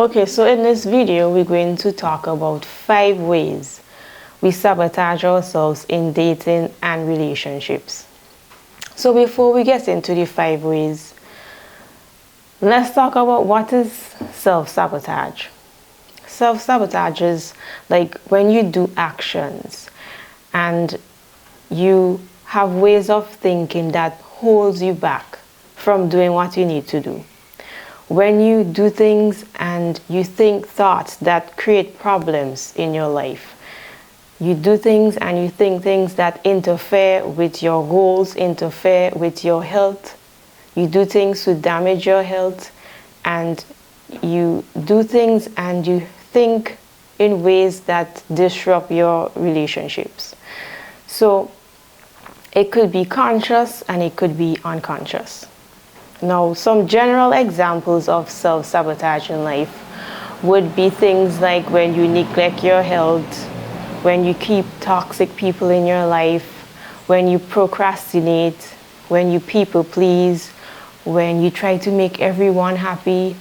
Okay, so in this video, we're going to talk about 5 ways we sabotage ourselves in dating and relationships. So before we get into the 5 ways, let's talk about what is self-sabotage. Self-sabotage is like when you do actions and you have ways of thinking that holds you back from doing what you need to do. When you do things and you think thoughts that create problems in your life. You do things and you think things that interfere with your goals, interfere with your health. You do things to damage your health, and you do things and you think in ways that disrupt your relationships. So it could be conscious and it could be unconscious. Now, some general examples of self-sabotage in life would be things like when you neglect your health, when you keep toxic people in your life, when you procrastinate, when you people please, when you try to make everyone happy,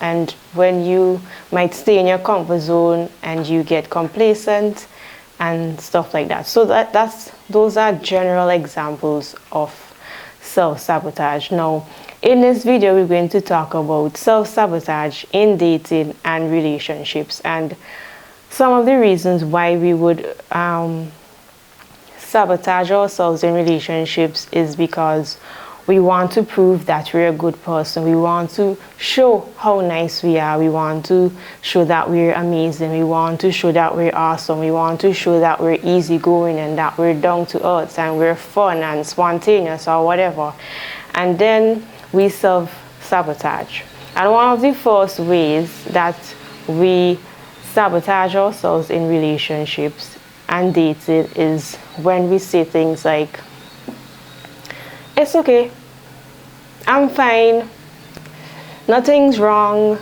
and when you might stay in your comfort zone and you get complacent and stuff like that. So those are general examples of self-sabotage. Now, in this video, we're going to talk about self-sabotage in dating and relationships, and some of the reasons why we would sabotage ourselves in relationships is because we want to prove that we're a good person. We want to show how nice we are. We want to show that we're amazing. We want to show that we're awesome. We want to show that we're easygoing and that we're down to earth and we're fun and spontaneous or whatever. And then we self-sabotage. And one of the first ways that we sabotage ourselves in relationships and dating is when we say things like, it's okay, I'm fine, nothing's wrong,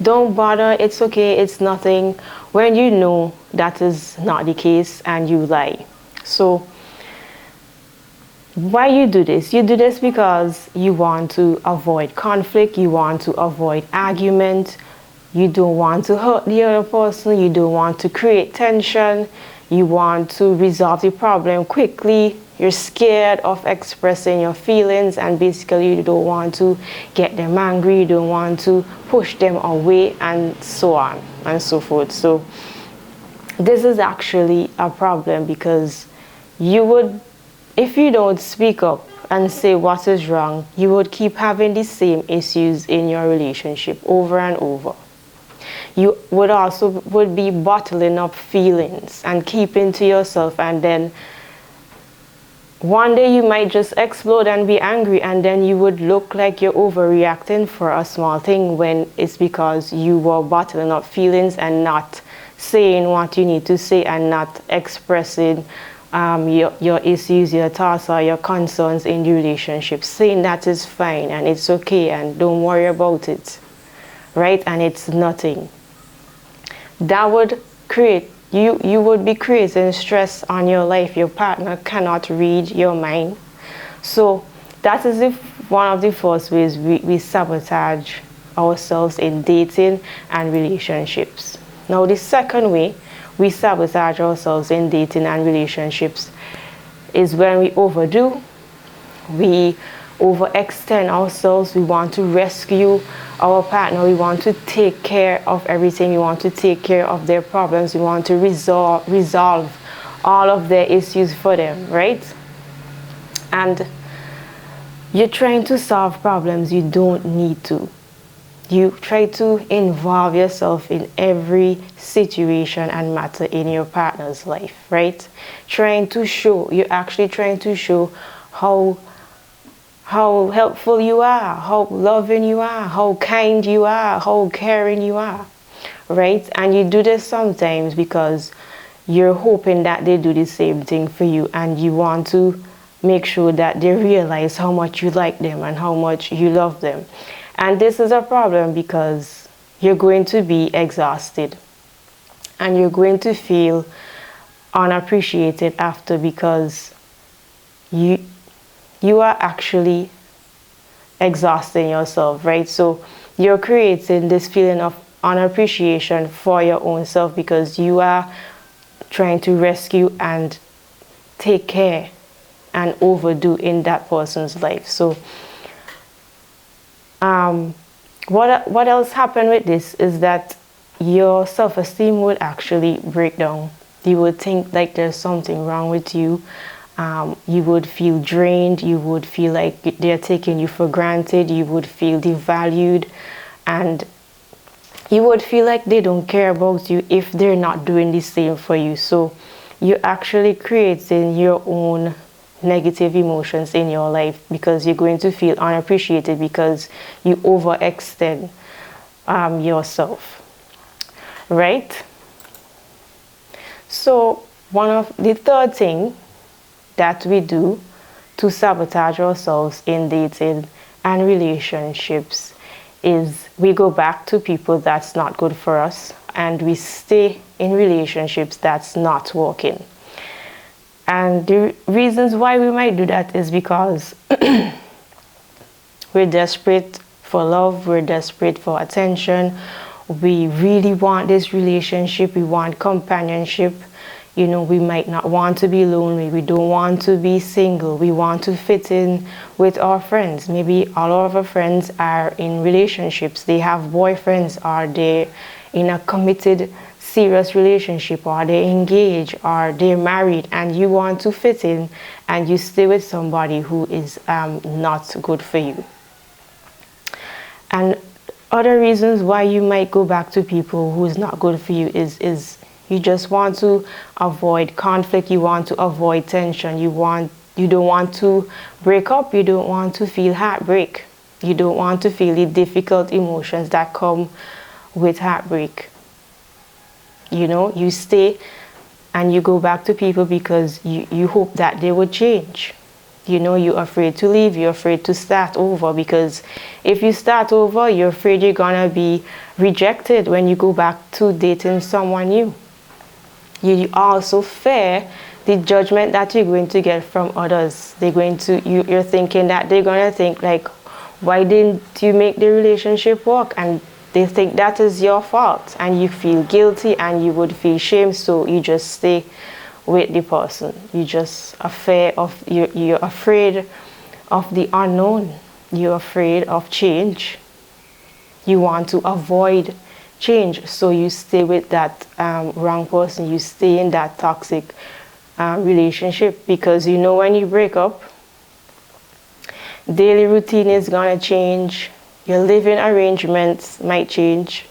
don't bother, it's okay, it's nothing, when you know that is not the case and you lie. So why you do this? You do this because you want to avoid conflict, you want to avoid argument, you don't want to hurt the other person, you don't want to create tension, you want to resolve the problem quickly, you're scared of expressing your feelings, and basically you don't want to get them angry, you don't want to push them away, and so on and so forth. So this is actually a problem because you would, if you don't speak up and say what is wrong, you would keep having the same issues in your relationship over and over. You would also be bottling up feelings and keeping to yourself, and then one day you might just explode and be angry, and then you would look like you're overreacting for a small thing when it's because you were bottling up feelings and not saying what you need to say and not expressing your issues, your thoughts, or your concerns in the relationship, saying that is fine and it's okay and don't worry about it, right? And it's nothing. That would create, you would be creating stress on your life. Your partner cannot read your mind. So that is one of the first ways we sabotage ourselves in dating and relationships. Now, the second way we sabotage ourselves in dating and relationships is when we overdo. We overextend ourselves. We want to rescue our partner. We want to take care of everything. We want to take care of their problems. We want to resolve all of their issues for them, right? And you're trying to solve problems you don't need to. You try to involve yourself in every situation and matter in your partner's life, right? You're actually trying to show how helpful you are, how loving you are, how kind you are, how caring you are, right? And you do this sometimes because you're hoping that they do the same thing for you, and you want to make sure that they realize how much you like them and how much you love them. And this is a problem because you're going to be exhausted and you're going to feel unappreciated after, because you are actually exhausting yourself, right? So you're creating this feeling of unappreciation for your own self because you are trying to rescue and take care and overdo in that person's life. So what else happened with this is that your self-esteem would actually break down. You would think like there's something wrong with you. You would feel drained. You would feel like they're taking you for granted. You would feel devalued, and you would feel like they don't care about you if they're not doing the same for you. So you're actually creating your own negative emotions in your life because you're going to feel unappreciated because you overextend yourself, right? So one of the third thing that we do to sabotage ourselves in dating and relationships is we go back to people that's not good for us and we stay in relationships that's not working. And the reasons why we might do that is because we're desperate for love, we're desperate for attention, we really want this relationship, we want companionship. You know, we might not want to be lonely, we don't want to be single, we want to fit in with our friends. Maybe all of our friends are in relationships, they have boyfriends, or they're in a committed serious relationship, or they're engaged, or they're married, and you want to fit in and you stay with somebody who is not good for you. And other reasons why you might go back to people who is not good for you is you just want to avoid conflict, you want to avoid tension, you don't want to break up, you don't want to feel heartbreak, you don't want to feel the difficult emotions that come with heartbreak. You know, you stay and you go back to people because you hope that they would change. You know, you're afraid to leave, you're afraid to start over, because if you start over, you're afraid you're gonna be rejected when you go back to dating someone new. You also fear the judgment that you're going to get from others. You're thinking that they're gonna think like, why didn't you make the relationship work? And they think that is your fault, and you feel guilty and you would feel shame, so you just stay with the person. You're afraid of the unknown. You're afraid of change. You want to avoid change, so you stay with that wrong person. You stay in that toxic relationship because you know when you break up, daily routine is gonna change. Your living arrangements might change.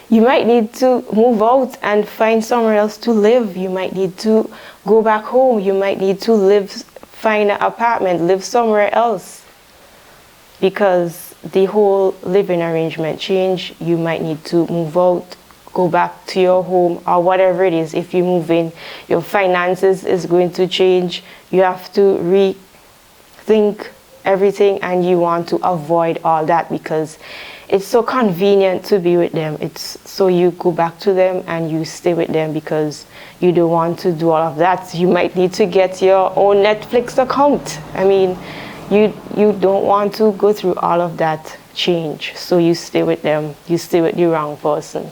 You might need to move out and find somewhere else to live. You might need to go back home. You might need to find an apartment, live somewhere else. Because the whole living arrangement change, you might need to move out, go back to your home, or whatever it is. If you move in, your finances is going to change. You have to rethink everything, and you want to avoid all that because it's so convenient to be with them. So you go back to them and you stay with them because you don't want to do all of that. You might need to get your own Netflix account. I mean, you don't want to go through all of that change, so you stay with them. You stay with the wrong person.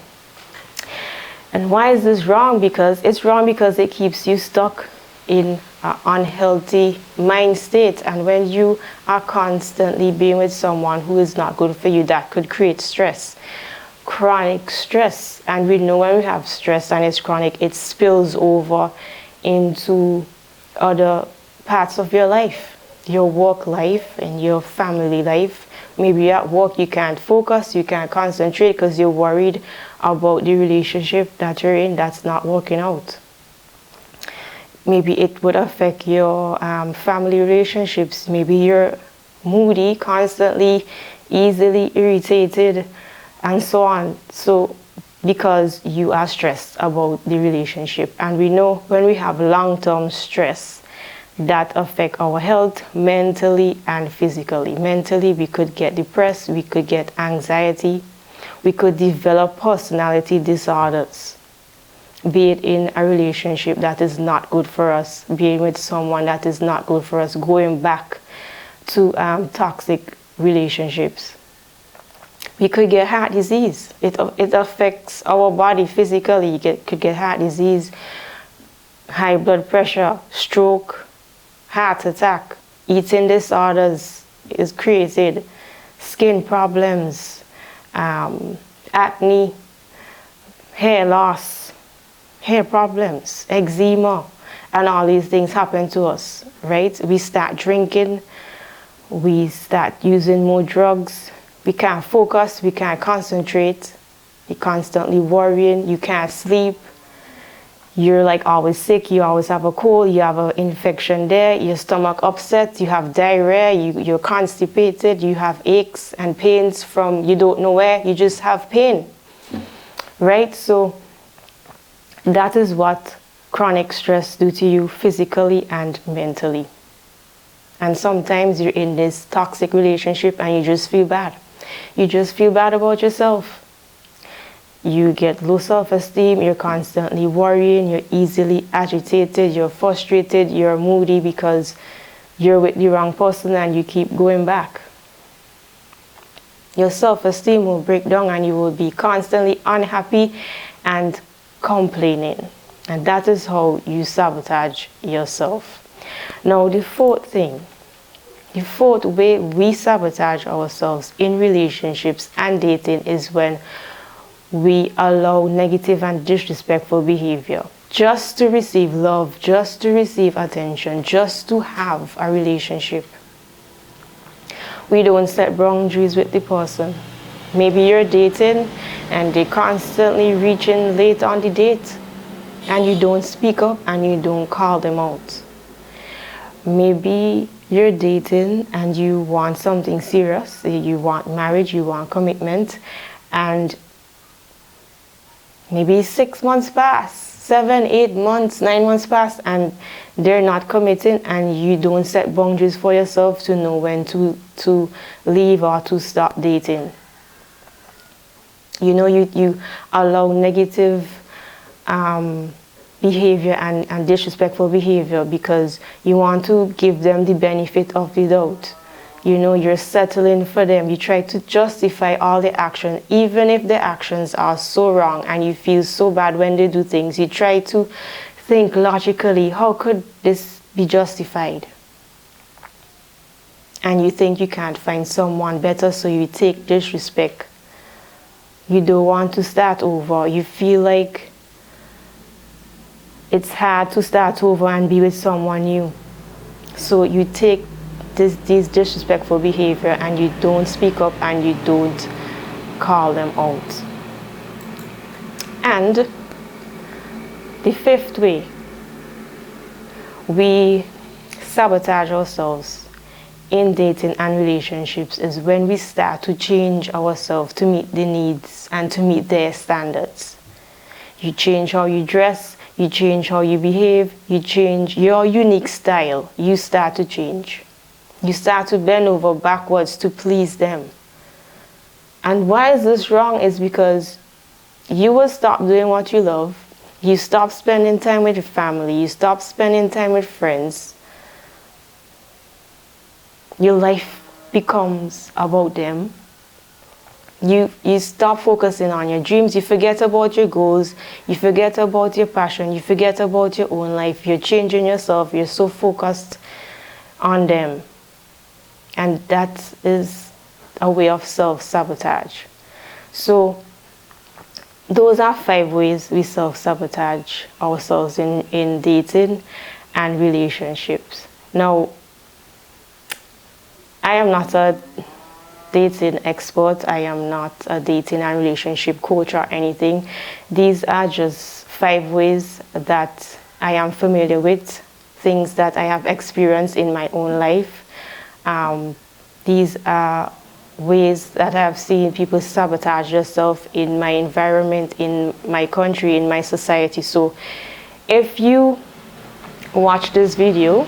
And why is this wrong? Because it's wrong because it keeps you stuck in an unhealthy mind state, and when you are constantly being with someone who is not good for you, that could create stress, chronic stress. And we know when we have stress and it's chronic, it spills over into other parts of your life, your work life and your family life. Maybe at work you can't focus, you can't concentrate because you're worried about the relationship that you're in that's not working out. Maybe it would affect your family relationships. Maybe you're moody, constantly, easily irritated, and so on. So because you are stressed about the relationship. And we know when we have long-term stress, that affect our health mentally and physically. Mentally, we could get depressed, we could get anxiety, we could develop personality disorders. Be it in a relationship that is not good for us, being with someone that is not good for us, going back to toxic relationships. We could get heart disease. It affects our body physically. You could get heart disease, high blood pressure, stroke, heart attack. Eating disorders is created, skin problems, acne, hair loss, hair problems, eczema, and all these things happen to us, right? We start drinking, we start using more drugs, we can't focus, we can't concentrate, you're constantly worrying, you can't sleep, you're like always sick, you always have a cold, you have an infection there, your stomach upset, you have diarrhea, you're constipated, you have aches and pains from you don't know where, you just have pain, right? So that is what chronic stress do to you physically and mentally. And sometimes you're in this toxic relationship and you just feel bad. You just feel bad about yourself. You get low self-esteem, you're constantly worrying, you're easily agitated, you're frustrated, you're moody because you're with the wrong person and you keep going back. Your self-esteem will break down and you will be constantly unhappy and complaining. And that is how you sabotage yourself. Now the fourth way we sabotage ourselves in relationships and dating is when we allow negative and disrespectful behavior just to receive love, just to receive attention, just to have a relationship. We don't set boundaries with the person. Maybe you're dating and they're constantly reaching late on the date and you don't speak up and you don't call them out. Maybe you're dating and you want something serious, you want marriage, you want commitment, and maybe 6 months pass, 7, 8 months, 9 months pass, and they're not committing, and you don't set boundaries for yourself to know when to leave or to stop dating. You know, you allow negative behavior and disrespectful behavior because you want to give them the benefit of the doubt. You know, you're settling for them. You try to justify all the action, even if the actions are so wrong and you feel so bad when they do things. You try to think logically, how could this be justified? And you think you can't find someone better, so you take disrespect. You don't want to start over. You feel like it's hard to start over and be with someone new. So you take this disrespectful behavior and you don't speak up and you don't call them out. And the fifth way we sabotage ourselves in dating and relationships is when we start to change ourselves to meet the needs and to meet their standards. You change how you dress, you change how you behave, you change your unique style. You start to change. You start to bend over backwards to please them. And why is this wrong? Is because you will stop doing what you love. You stop spending time with your family. You stop spending time with friends. Your life becomes about them. You stop focusing on your dreams. You forget about your goals. You forget about your passion. You forget about your own life. You're changing yourself. You're so focused on them. And that is a way of self-sabotage. So those are 5 ways we self-sabotage ourselves in dating and relationships. Now, I am not a dating expert. I am not a dating and relationship coach or anything. These are just 5 ways that I am familiar with, things that I have experienced in my own life. These are ways that I have seen people sabotage themselves in my environment, in my country, in my society. So if you watch this video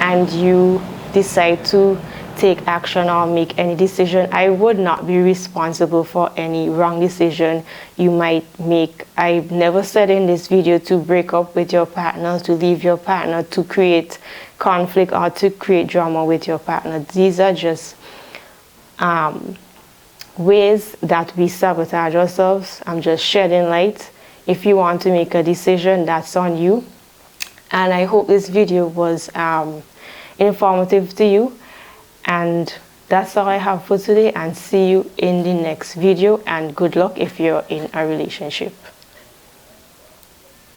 and you decide to take action or make any decision, I would not be responsible for any wrong decision you might make. I've never said in this video to break up with your partner, to leave your partner, to create conflict or to create drama with your partner. These are just ways that we sabotage ourselves. I'm just shedding light. If you want to make a decision, that's on you. And I hope this video was informative to you. And that's all I have for today, and see you in the next video, and good luck if you're in a relationship.